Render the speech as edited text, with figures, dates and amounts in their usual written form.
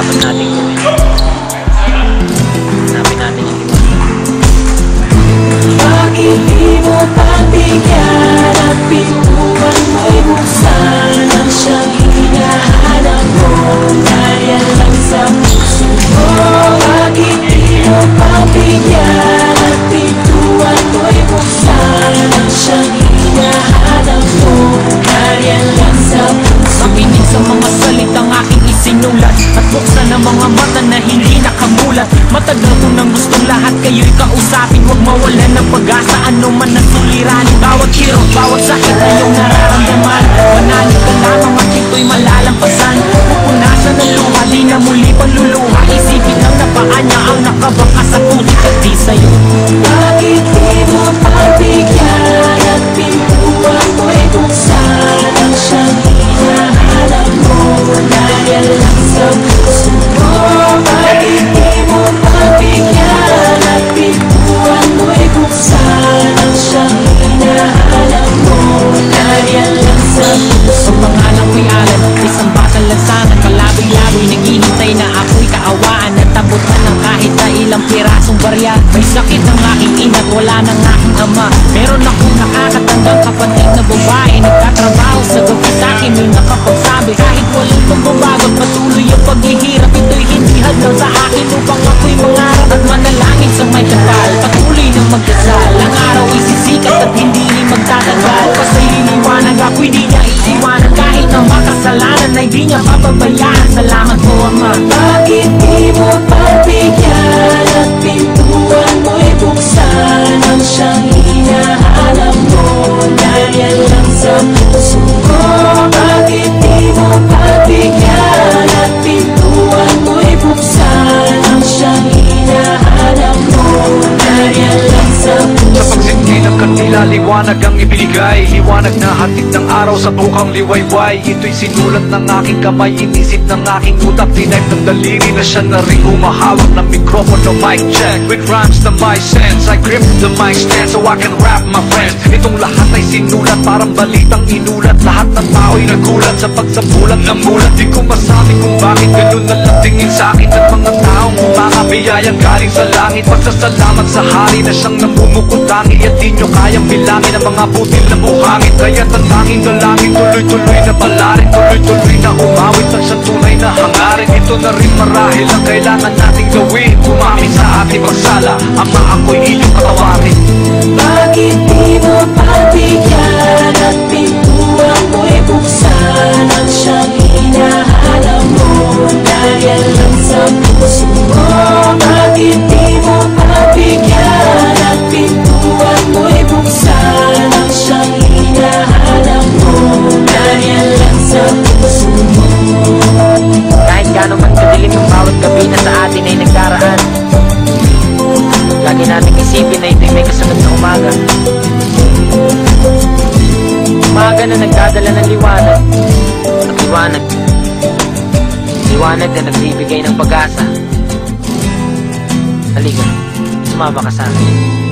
dapat natin gawin. Hanapin natin yung iwan. Bakit di mo pagbigyan at pintuan mo'y buksan ang siyang hinahanap mo? Dahil lang sa puso mo. Bakit di mo pagbigyan at pintuan mo'y buksan ang siyang hinahanap mo? Dahil lang sa puso mo. Makinig sa mga salitang aking isinulat at buksan ang mga mata na hindi nakamulat. Matagal ko nang gustong lahat kayo'y kausapin. Huwag mawalan ng pag-asa, ano man ang suliranin. Bawat kirot, bawat sakit na iyong nararamdaman. Manalo ka lamang at ito'y malalampasan. Pupunasan ng luha, di na muli panluluha. Isipin lang na paa niya ang nakabaka sa putik at di sa'yo. Bakit di mo pagbigyan at pintuan mo'y buksan ang siyang hinahanap mo? Dahil lang sa puso mo. Bakit di mo pagbigyan at pintuan mo'y buksan ang siyang hinahanap mo? Dahil lang sa puso mo. Ang pangalan ko'y Alan, isang batang lansangan. Kalaboy-laboy, naghihintay na ako'y kaawaan. At abot na ng kahit na ilang pirasong barya. May sakit ang aking ina't wala ng aking ama. Meron akong nakakatandang kapatid na babae. Nagtatrabaho sa gabi sa'kin, may nakapagsabi. Kahit walang pagbabago at patuloy ang paghihirap, ito'y hindi hadlang sa akin upang ako'y mangarap at manalangin sa may kapal. Patuloy na magdasal, ang araw ay sisikat at hindi rin magtatagal. Kasi liliwanag ako'y di niya iiwanan. Kahit na makasalanan ay di niya papabayaan. Salamat po, Ama. Bakit di mo pagbigyan at pintuan mo'y buksan ang siyang hinahanap mo? Dahil lang sa puso mo. Bakit di mo pagbigyan at pintuan mo'y buksan ang siyang hinahanap mo? Dahil lang sa puso Sa pagsindi ng kandila, liwanag ang ibinigay. Liwanag na hatid ng araw sa bukang liwayway. Ito'y sinulat ng aking kamay, inisip ng aking utak. Tinipe ng daliri na siya na rin humahawak ng mikropono. Mic check with rhymes na my sense. I grip the mic stand so I can rap my friends. Itong lahat ay sinulat, parang balitang inulat. Lahat ng tao'y nagulat sa pagsabulat ng mulat. Di ko masabi kung bakit ganun na lang tingin sa'kin at mga taong umakabiyayang galing sa langit. Pasasalamat sa hari na siyang namumukutangi. At di nyo kayang bilangin ang mga butil na buhangin. Kaya't ang tanging dalangin, tuloy-tuloy na palarin. Tuloy-tuloy na umawit ang siyang tunay na hangarin. Ito na rin marahil ang kailangan nating gawin. Umamin sa ating pagsala, Ama, ako'y iyong katawarin. Bakit di mo pagbigyan at pintuan mo'y buksan ang siyang hinahanap mo? Dahil lang sa puso mo. Bakit di mo pagbigyan at pintuan mo'y buksan ang siyang hinahanap mo? Dahil lang sa puso mo. Kahit gaano man kadilim yung bawat gabi na sa atin ay nagdaraan, lagi nating isipin na ito'y may kasunod na umaga. Umaga na nagdadala ng liwanag. At liwanag, liwanag na nagbibigay ng pag-asa. Halika, sumama ka sa akin.